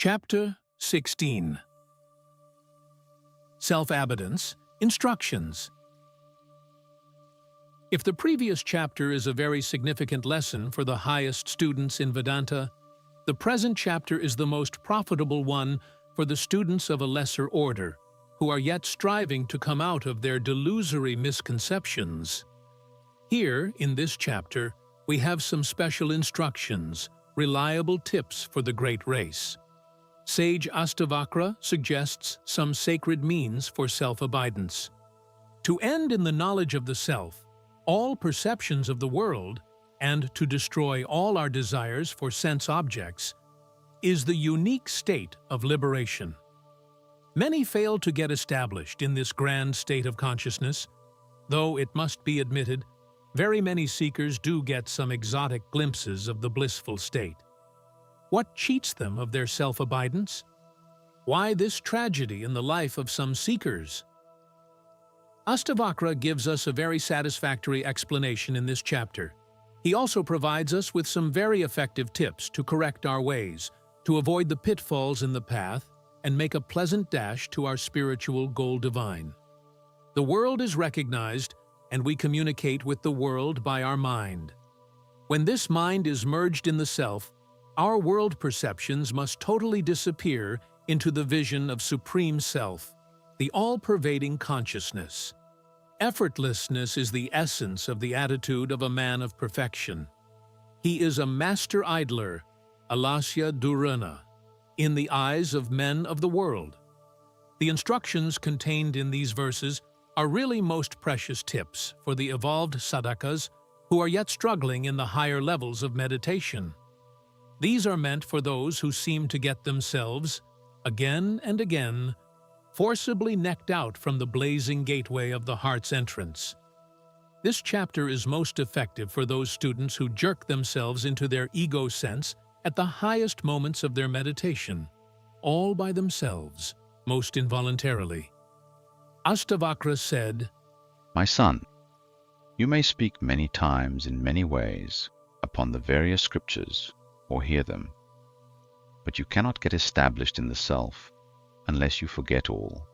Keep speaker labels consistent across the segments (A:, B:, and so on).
A: Chapter 16. Self-abidance, Instructions. If the previous chapter is a very significant lesson for the highest students in Vedanta, the present chapter is the most profitable one for the students of a lesser order, who are yet striving to come out of their delusory misconceptions. Here, in this chapter, we have some special instructions, reliable tips for the great race. Sage Aṣṭāvakra suggests some sacred means for self-abidance. To end in the knowledge of the self, all perceptions of the world, and to destroy all our desires for sense objects, is the unique state of liberation. Many fail to get established in this grand state of consciousness, though it must be admitted, very many seekers do get some exotic glimpses of the blissful state. What cheats them of their self-abidance? Why this tragedy in the life of some seekers? Aṣṭāvakra gives us a very satisfactory explanation in this chapter. He also provides us with some very effective tips to correct our ways, to avoid the pitfalls in the path, and make a pleasant dash to our spiritual goal divine. The world is recognized, and we communicate with the world by our mind. When this mind is merged in the self, our world perceptions must totally disappear into the vision of Supreme Self, the all-pervading consciousness. Effortlessness is the essence of the attitude of a man of perfection. He is a master idler, alasya durana, in the eyes of men of the world. The instructions contained in these verses are really most precious tips for the evolved sadhakas who are yet struggling in the higher levels of meditation. These are meant for those who seem to get themselves, again and again, forcibly necked out from the blazing gateway of the heart's entrance. This chapter is most effective for those students who jerk themselves into their ego sense at the highest moments of their meditation, all by themselves, most involuntarily. Aṣṭāvakra said,
B: "My son, you may speak many times in many ways upon the various scriptures or hear them, but you cannot get established in the self unless you forget all."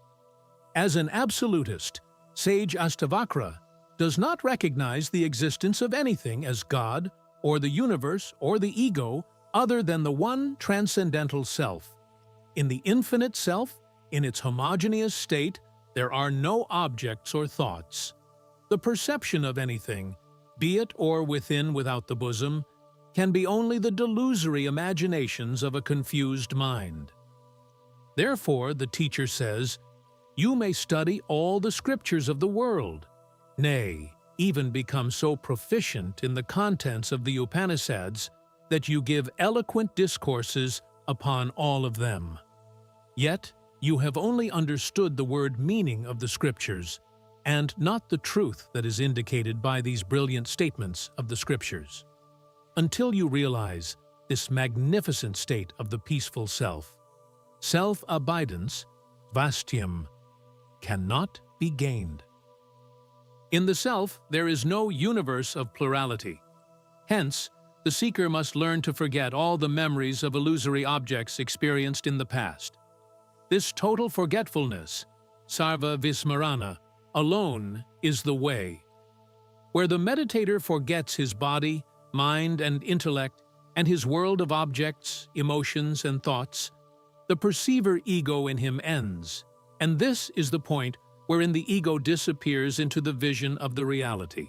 A: As an absolutist, sage Aṣṭāvakra does not recognize the existence of anything as God or the universe or the ego other than the one transcendental self. In the infinite self, in its homogeneous state, there are no objects or thoughts. The perception of anything, be it or within without the bosom, can be only the delusory imaginations of a confused mind. Therefore, the teacher says, you may study all the scriptures of the world, nay, even become so proficient in the contents of the Upanishads that you give eloquent discourses upon all of them. Yet, you have only understood the word meaning of the scriptures, and not the truth that is indicated by these brilliant statements of the scriptures. Until you realize this magnificent state of the peaceful self, self-abidance, vastyam, cannot be gained. In the self, there is no universe of plurality. Hence, the seeker must learn to forget all the memories of illusory objects experienced in the past. This total forgetfulness, sarva vismarana, alone is the way. Where the meditator forgets his body, mind and intellect, and his world of objects, emotions, and thoughts, the perceiver ego in him ends, and this is the point wherein the ego disappears into the vision of the reality.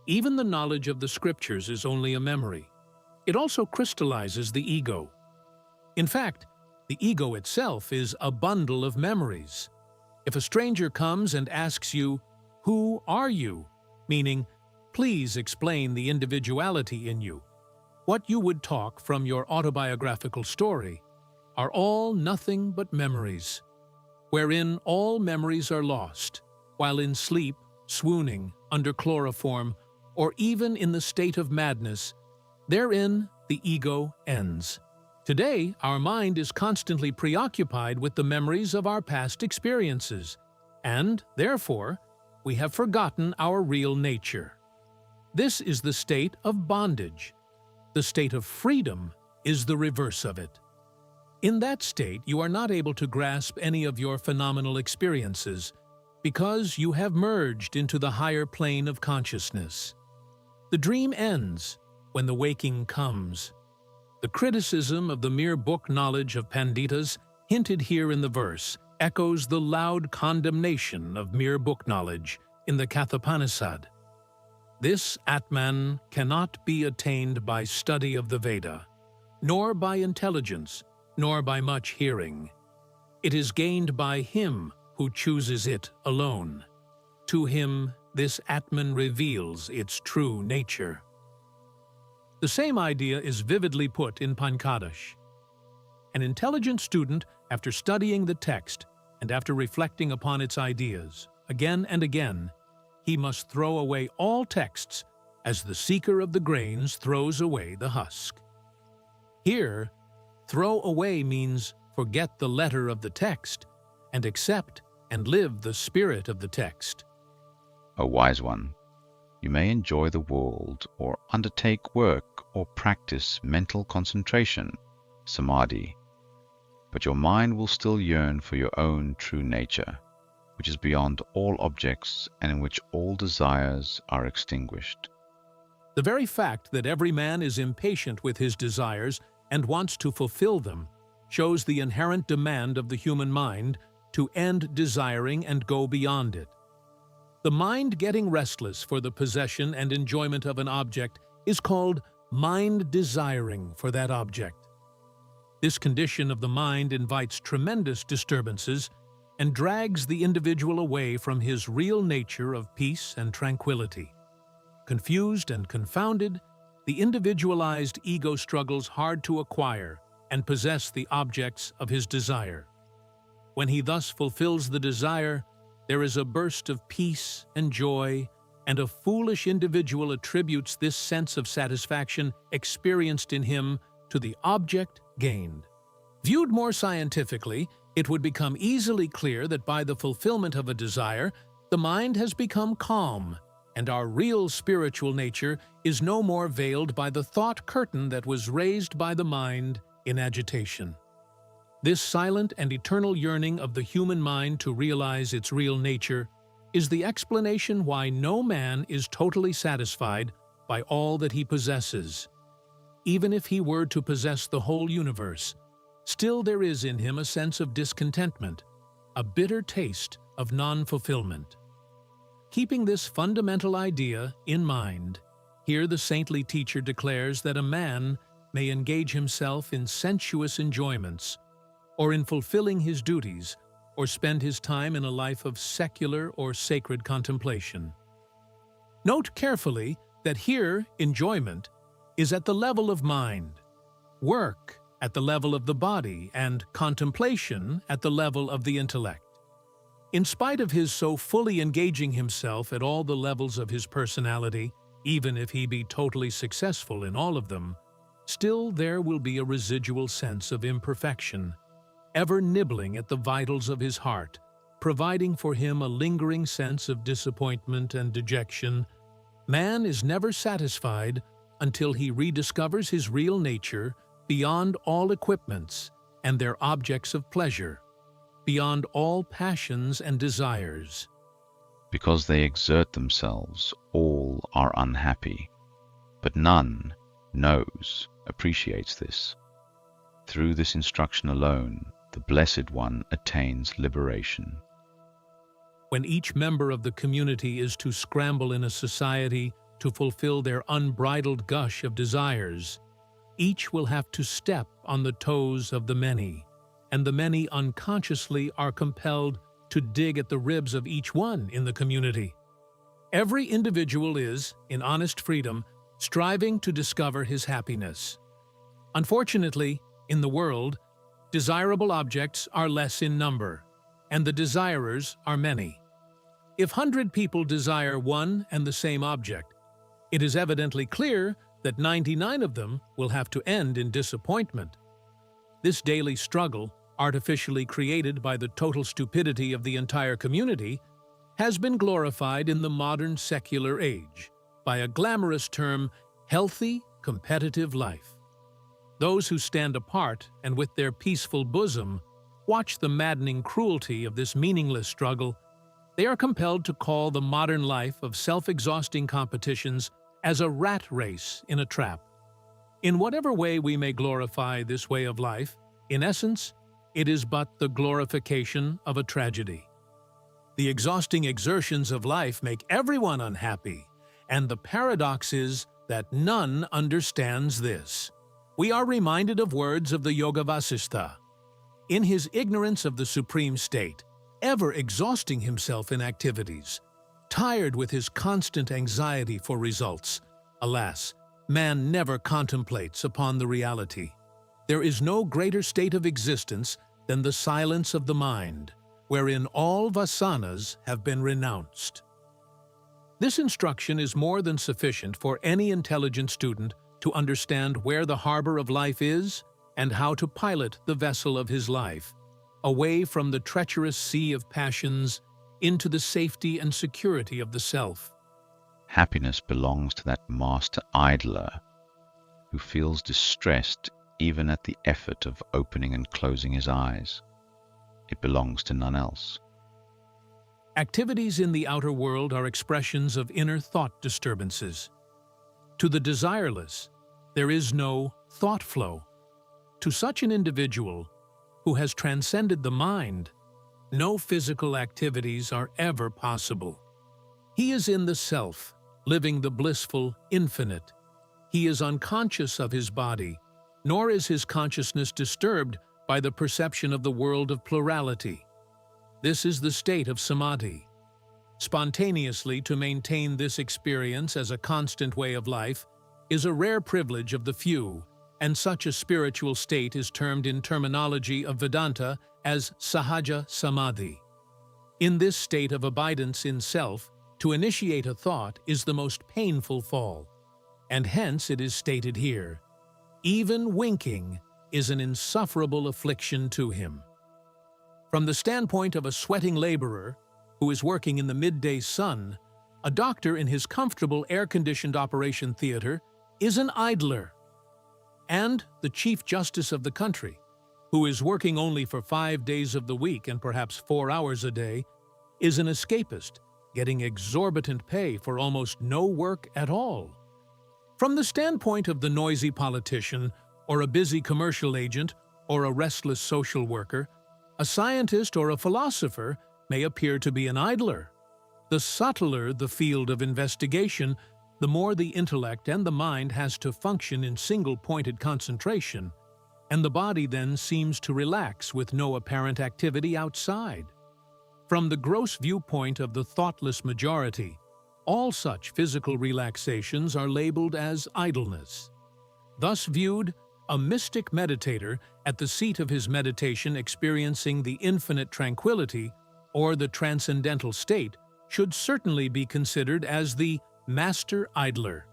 A: Even the knowledge of the scriptures is only a memory. It also crystallizes the ego. In fact, the ego itself is a bundle of memories. If a stranger comes and asks you, "Who are you?" meaning, "Please explain the individuality in you," what you would talk from your autobiographical story are all nothing but memories, wherein all memories are lost, while in sleep, swooning, under chloroform, or even in the state of madness, therein the ego ends. Today, our mind is constantly preoccupied with the memories of our past experiences, and, therefore, we have forgotten our real nature. This is the state of bondage. The state of freedom is the reverse of it. In that state, you are not able to grasp any of your phenomenal experiences because you have merged into the higher plane of consciousness. The dream ends when the waking comes. The criticism of the mere book knowledge of Panditas, hinted here in the verse, echoes the loud condemnation of mere book knowledge in the Kathopanishad. This Atman cannot be attained by study of the Veda, nor by intelligence, nor by much hearing. It is gained by him who chooses it alone. To him, this Atman reveals its true nature. The same idea is vividly put in Pankadash. An intelligent student, after studying the text and after reflecting upon its ideas, again and again, he must throw away all texts as the seeker of the grains throws away the husk. Here, throw away means forget the letter of the text and accept and live the spirit of the text.
B: O wise one, you may enjoy the world or undertake work or practice mental concentration, samadhi, but your mind will still yearn for your own true nature, which is beyond all objects and in which all desires are extinguished.
A: The very fact that every man is impatient with his desires and wants to fulfill them shows the inherent demand of the human mind to end desiring and go beyond it. The mind getting restless for the possession and enjoyment of an object is called mind desiring for that object. This condition of the mind invites tremendous disturbances and drags the individual away from his real nature of peace and tranquility. Confused and confounded, the individualized ego struggles hard to acquire and possess the objects of his desire. When he thus fulfills the desire, there is a burst of peace and joy, and a foolish individual attributes this sense of satisfaction experienced in him to the object gained. Viewed more scientifically, it would become easily clear that by the fulfillment of a desire, the mind has become calm, and our real spiritual nature is no more veiled by the thought curtain that was raised by the mind in agitation. This silent and eternal yearning of the human mind to realize its real nature is the explanation why no man is totally satisfied by all that he possesses. Even if he were to possess the whole universe, still there is in him a sense of discontentment, a bitter taste of non-fulfillment. Keeping this fundamental idea in mind, here the saintly teacher declares that a man may engage himself in sensuous enjoyments, or in fulfilling his duties, or spend his time in a life of secular or sacred contemplation. Note carefully that here enjoyment is at the level of mind, work at the level of the body, and contemplation at the level of the intellect. In spite of his so fully engaging himself at all the levels of his personality, even if he be totally successful in all of them, still there will be a residual sense of imperfection, ever nibbling at the vitals of his heart, providing for him a lingering sense of disappointment and dejection. Man is never satisfied until he rediscovers his real nature beyond all equipments and their objects of pleasure, beyond all passions and desires.
B: Because they exert themselves, all are unhappy, but none appreciates this. Through this instruction alone, the Blessed One attains liberation.
A: When each member of the community is to scramble in a society to fulfill their unbridled gush of desires, each will have to step on the toes of the many, and the many unconsciously are compelled to dig at the ribs of each one in the community. Every individual is, in honest freedom, striving to discover his happiness. Unfortunately, in the world, desirable objects are less in number, and the desirers are many. If 100 people desire one and the same object, it is evidently clear that 99 of them will have to end in disappointment. This daily struggle, artificially created by the total stupidity of the entire community, has been glorified in the modern secular age by a glamorous term, healthy, competitive life. Those who stand apart and with their peaceful bosom watch the maddening cruelty of this meaningless struggle, they are compelled to call the modern life of self-exhausting competitions as a rat race in a trap. In whatever way we may glorify this way of life, in essence, it is but the glorification of a tragedy. The exhausting exertions of life make everyone unhappy, and the paradox is that none understands this. We are reminded of words of the Yoga Vasishtha. In his ignorance of the supreme state, ever exhausting himself in activities, tired with his constant anxiety for results, alas, man never contemplates upon the reality. There is no greater state of existence than the silence of the mind, wherein all vasanas have been renounced. This instruction is more than sufficient for any intelligent student to understand where the harbor of life is and how to pilot the vessel of his life, away from the treacherous sea of passions into the safety and security of the self.
B: Happiness belongs to that master idler who feels distressed even at the effort of opening and closing his eyes. It belongs to none else.
A: Activities in the outer world are expressions of inner thought disturbances. To the desireless, there is no thought flow. To such an individual who has transcended the mind, no physical activities are ever possible. He is in the self, living the blissful infinite. He is unconscious of his body, nor is his consciousness disturbed by the perception of the world of plurality. This is the state of samadhi. Spontaneously to maintain this experience as a constant way of life is a rare privilege of the few, and such a spiritual state is termed in terminology of Vedanta as sahaja samadhi. In this state of abidance in self, to initiate a thought is the most painful fall, and hence it is stated here, even winking is an insufferable affliction to him. From the standpoint of a sweating laborer who is working in the midday sun, a doctor in his comfortable air-conditioned operation theater is an idler. And the Chief Justice of the country, who is working only for 5 days of the week and perhaps 4 hours a day, is an escapist, getting exorbitant pay for almost no work at all. From the standpoint of the noisy politician, or a busy commercial agent, or a restless social worker, a scientist or a philosopher may appear to be an idler. The subtler the field of investigation, the more the intellect and the mind has to function in single-pointed concentration, and the body then seems to relax with no apparent activity outside. From the gross viewpoint of the thoughtless majority, all such physical relaxations are labeled as idleness. Thus viewed, a mystic meditator at the seat of his meditation experiencing the infinite tranquility or the transcendental state should certainly be considered as the master idler.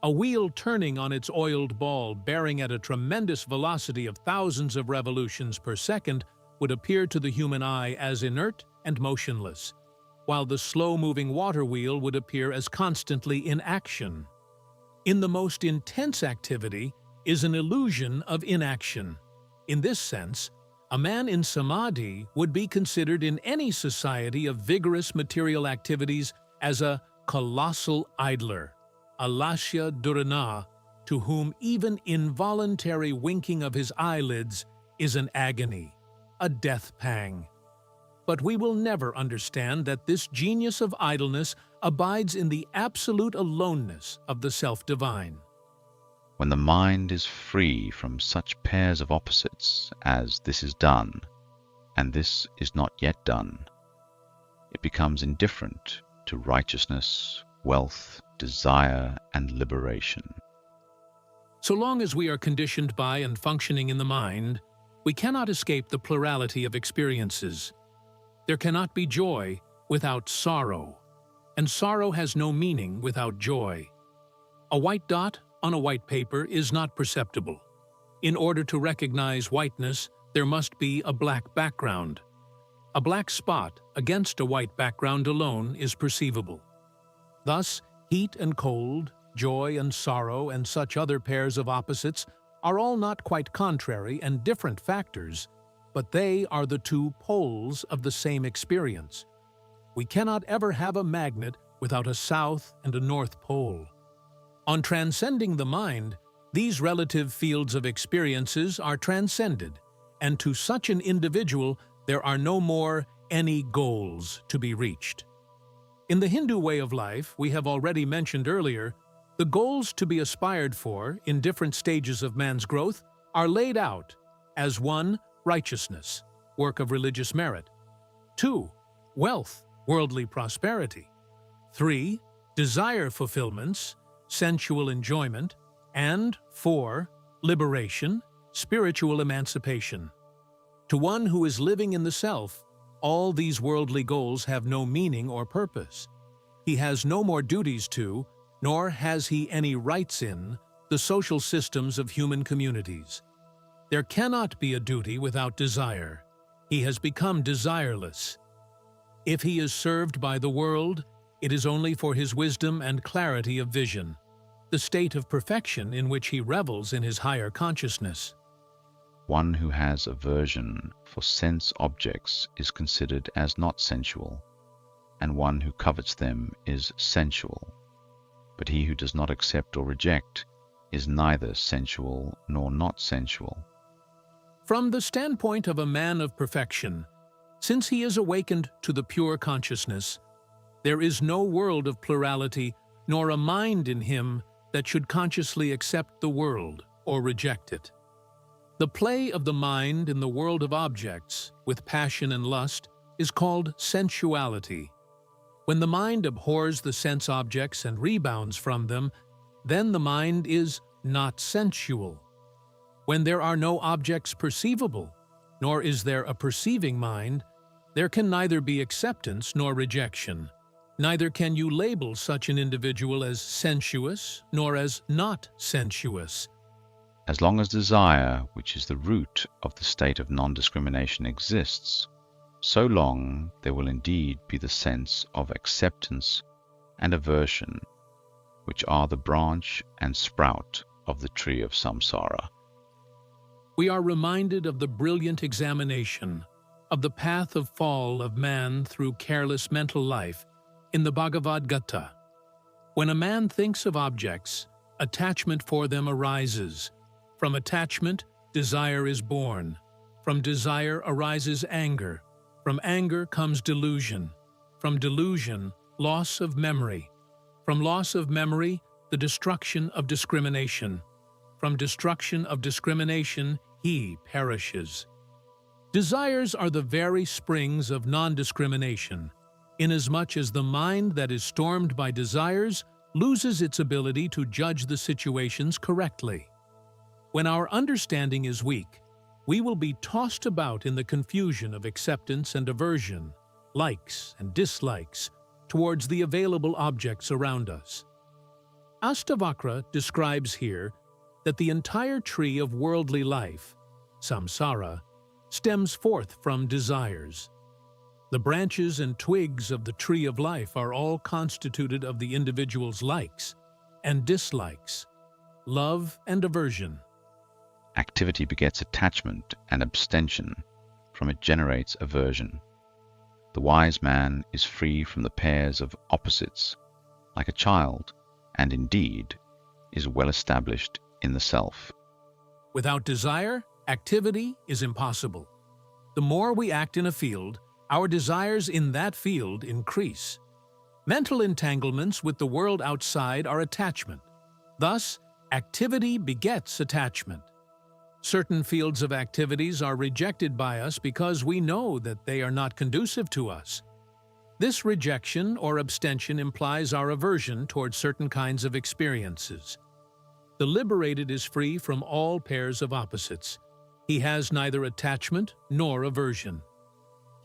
A: A wheel turning on its oiled ball bearing at a tremendous velocity of thousands of revolutions per second would appear to the human eye as inert and motionless, while the slow-moving water wheel would appear as constantly in action. In the most intense activity is an illusion of inaction. In this sense, a man in samadhi would be considered in any society of vigorous material activities as a colossal idler, alasya durana, to whom even involuntary winking of his eyelids is an agony, a death pang. But we will never understand that this genius of idleness abides in the absolute aloneness of the self-divine.
B: When the mind is free from such pairs of opposites as this is done, and this is not yet done, it becomes indifferent to righteousness, wealth, desire, and liberation.
A: So long as we are conditioned by and functioning in the mind, we cannot escape the plurality of experiences. There cannot be joy without sorrow, and sorrow has no meaning without joy. A white dot on a white paper is not perceptible. In order to recognize whiteness, there must be a black background. A black spot against a white background alone is perceivable. Thus, heat and cold, joy and sorrow, and such other pairs of opposites are all not quite contrary and different factors, but they are the two poles of the same experience. We cannot ever have a magnet without a south and a north pole. On transcending the mind, these relative fields of experiences are transcended, and to such an individual there are no more any goals to be reached. In the Hindu way of life, we have already mentioned earlier, the goals to be aspired for in different stages of man's growth are laid out as 1. Righteousness, work of religious merit; 2. Wealth, worldly prosperity; 3. Desire fulfillments, sensual enjoyment; and 4. Liberation, spiritual emancipation. To one who is living in the self, all these worldly goals have no meaning or purpose. He has no more duties to, nor has he any rights in, the social systems of human communities. There cannot be a duty without desire. He has become desireless. If he is served by the world, it is only for his wisdom and clarity of vision, the state of perfection in which he revels in his higher consciousness.
B: One who has aversion for sense objects is considered as not sensual, and one who covets them is sensual. But he who does not accept or reject is neither sensual nor not sensual.
A: From the standpoint of a man of perfection, since he is awakened to the pure consciousness, there is no world of plurality nor a mind in him that should consciously accept the world or reject it. The play of the mind in the world of objects, with passion and lust, is called sensuality. When the mind abhors the sense objects and rebounds from them, then the mind is not sensual. When there are no objects perceivable, nor is there a perceiving mind, there can neither be acceptance nor rejection. Neither can you label such an individual as sensuous nor as not sensuous.
B: As long as desire, which is the root of the state of non-discrimination, exists, so long there will indeed be the sense of acceptance and aversion, which are the branch and sprout of the tree of samsara.
A: We are reminded of the brilliant examination of the path of fall of man through careless mental life in the Bhagavad-gītā. When a man thinks of objects, attachment for them arises. From attachment, desire is born. From desire arises anger. From anger comes delusion. From delusion, loss of memory. From loss of memory, the destruction of discrimination. From destruction of discrimination, he perishes. Desires are the very springs of non-discrimination, inasmuch as the mind that is stormed by desires loses its ability to judge the situations correctly. When our understanding is weak, we will be tossed about in the confusion of acceptance and aversion, likes and dislikes, towards the available objects around us. Aṣṭāvakra describes here that the entire tree of worldly life, samsara, stems forth from desires. The branches and twigs of the tree of life are all constituted of the individual's likes and dislikes, love and aversion.
B: Activity begets attachment and abstention. From it generates aversion. The wise man is free from the pairs of opposites, like a child, and indeed is well established in the self.
A: Without desire, activity is impossible. The more we act in a field, our desires in that field increase. Mental entanglements with the world outside are attachment. Thus, activity begets attachment. Certain fields of activities are rejected by us because we know that they are not conducive to us. This rejection or abstention implies our aversion toward certain kinds of experiences. The liberated is free from all pairs of opposites. He has neither attachment nor aversion.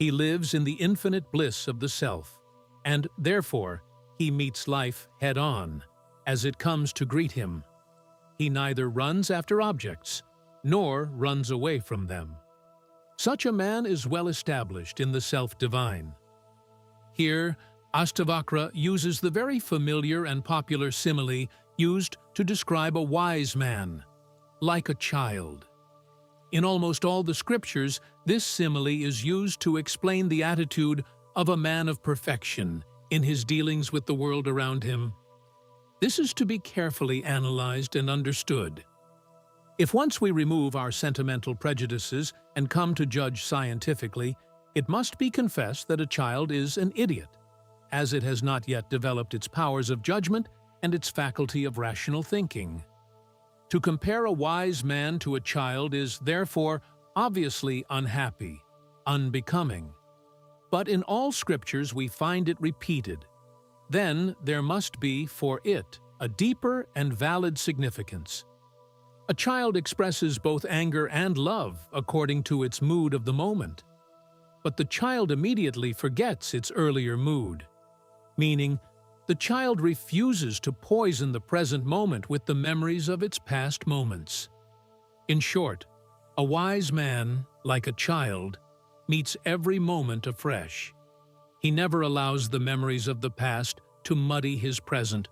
A: He lives in the infinite bliss of the self, and therefore he meets life head-on, as it comes to greet him. He neither runs after objects, nor runs away from them. Such a man is well established in the self-divine. Here, Aṣṭāvakra uses the very familiar and popular simile used to describe a wise man. like a child. In almost all the scriptures, this simile is used to explain the attitude of a man of perfection in his dealings with the world around him. This is to be carefully analyzed and understood. If once we remove our sentimental prejudices and come to judge scientifically, it must be confessed that a child is an idiot, as it has not yet developed its powers of judgment and its faculty of rational thinking. To compare a wise man to a child is, therefore, obviously unhappy, unbecoming. But in all scriptures we find it repeated. Then there must be, for it, a deeper and valid significance. A child expresses both anger and love according to its mood of the moment. But the child immediately forgets its earlier mood, meaning the child refuses to poison the present moment with the memories of its past moments. In short, a wise man, like a child, meets every moment afresh. He never allows the memories of the past to muddy his present,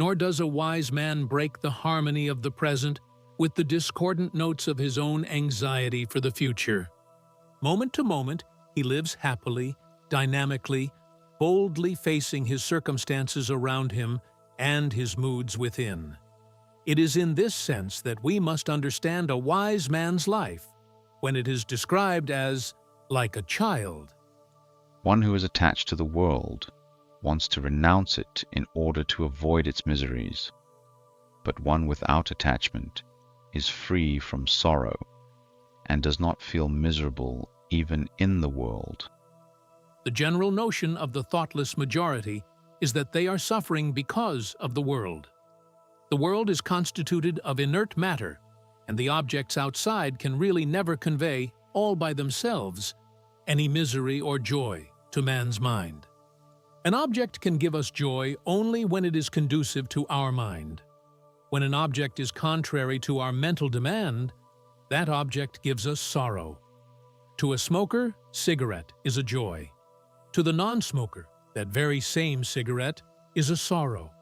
A: nor does a wise man break the harmony of the present with the discordant notes of his own anxiety for the future. Moment to moment, he lives happily, dynamically, boldly facing his circumstances around him and his moods within. It is in this sense that we must understand a wise man's life, when it is described as like a child.
B: One who is attached to the world wants to renounce it in order to avoid its miseries, but one without attachment is free from sorrow and does not feel miserable even in the world.
A: The general notion of the thoughtless majority is that they are suffering because of the world. The world is constituted of inert matter, and the objects outside can really never convey, all by themselves, any misery or joy to man's mind. An object can give us joy only when it is conducive to our mind. When an object is contrary to our mental demand, that object gives us sorrow. To a smoker, cigarette is a joy. To the non-smoker, that very same cigarette is a sorrow.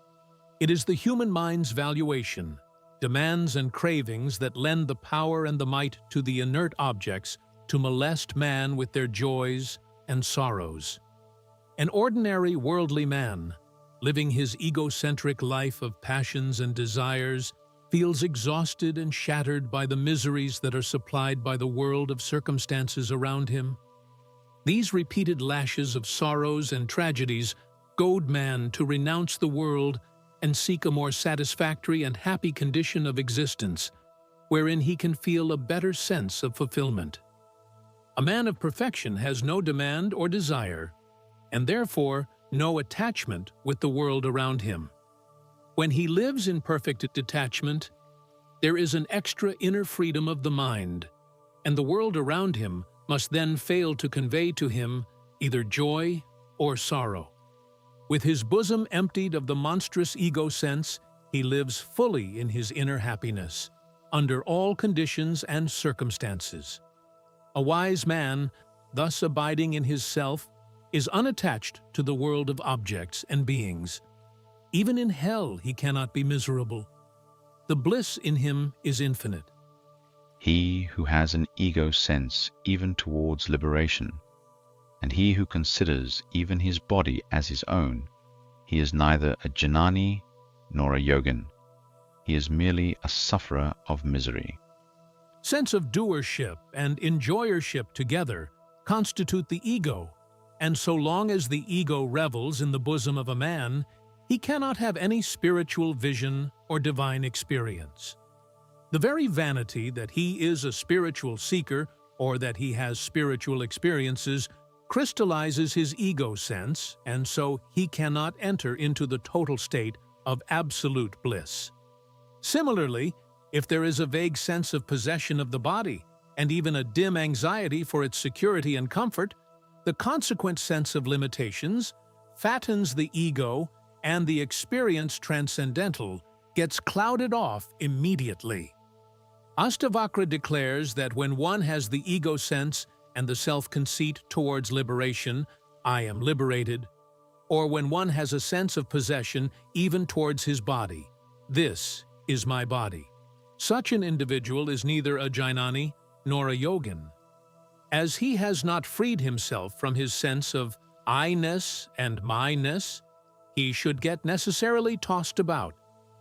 A: It is the human mind's valuation, demands and cravings that lend the power and the might to the inert objects to molest man with their joys and sorrows. An ordinary worldly man, living his egocentric life of passions and desires, feels exhausted and shattered by the miseries that are supplied by the world of circumstances around him. These repeated lashes of sorrows and tragedies goad man to renounce the world and seek a more satisfactory and happy condition of existence, wherein he can feel a better sense of fulfillment. A man of perfection has no demand or desire, and therefore no attachment with the world around him. When he lives in perfect detachment, there is an extra inner freedom of the mind, and the world around him must then fail to convey to him either joy or sorrow. With his bosom emptied of the monstrous ego sense, he lives fully in his inner happiness, under all conditions and circumstances. A wise man, thus abiding in his self, is unattached to the world of objects and beings. Even in hell he cannot be miserable. The bliss in him is infinite.
B: He who has an ego sense even towards liberation, and he who considers even his body as his own, he is neither a jnani nor a yogin. He is merely a sufferer of misery.
A: Sense of doership and enjoyership together constitute the ego, and so long as the ego revels in the bosom of a man, he cannot have any spiritual vision or divine experience. The very vanity that he is a spiritual seeker or that he has spiritual experiences crystallizes his ego sense, and so he cannot enter into the total state of absolute bliss. Similarly, if there is a vague sense of possession of the body, and even a dim anxiety for its security and comfort, the consequent sense of limitations fattens the ego, and the experience transcendental gets clouded off immediately. Aṣṭāvakra declares that when one has the ego sense and the self-conceit towards liberation, I am liberated, or when one has a sense of possession even towards his body, this is my body, Such an individual is neither a Jnani nor a yogin. As he has not freed himself from his sense of I-ness and my-ness, he should get necessarily tossed about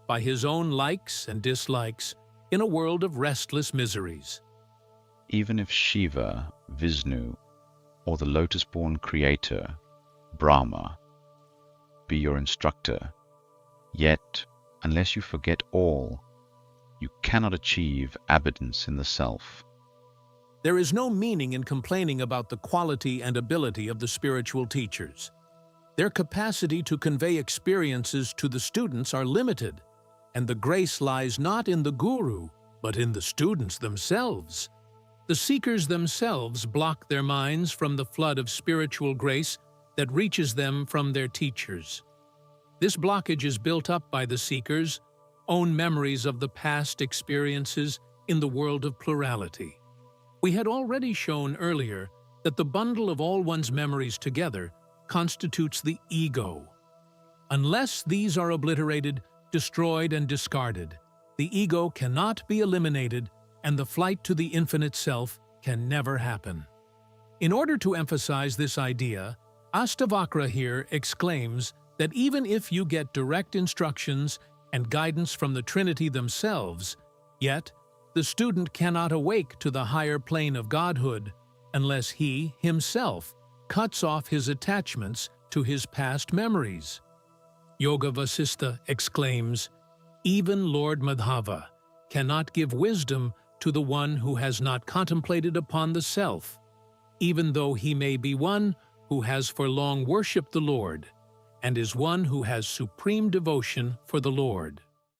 A: by his own likes and dislikes in a world of restless miseries.
B: Even if Shiva, Vishnu, or the lotus-born creator, Brahma, be your instructor, yet, unless you forget all, you cannot achieve abidance in the self.
A: There is no meaning in complaining about the quality and ability of the spiritual teachers. Their capacity to convey experiences to the students are limited, and the grace lies not in the guru, but in the students themselves. The seekers themselves block their minds from the flood of spiritual grace that reaches them from their teachers. This blockage is built up by the seekers' own memories of the past experiences in the world of plurality. We had already shown earlier that the bundle of all one's memories together constitutes the ego. Unless these are obliterated, destroyed, and discarded, the ego cannot be eliminated, and the flight to the infinite self can never happen. In order to emphasize this idea, Aṣṭāvakra here exclaims that even if you get direct instructions and guidance from the Trinity themselves, yet the student cannot awake to the higher plane of godhood unless he, himself, cuts off his attachments to his past memories. Yoga Vasistha exclaims, "Even Lord Madhava cannot give wisdom to the one who has not contemplated upon the self, even though he may be one who has for long worshipped the Lord, and is one who has supreme devotion for the Lord."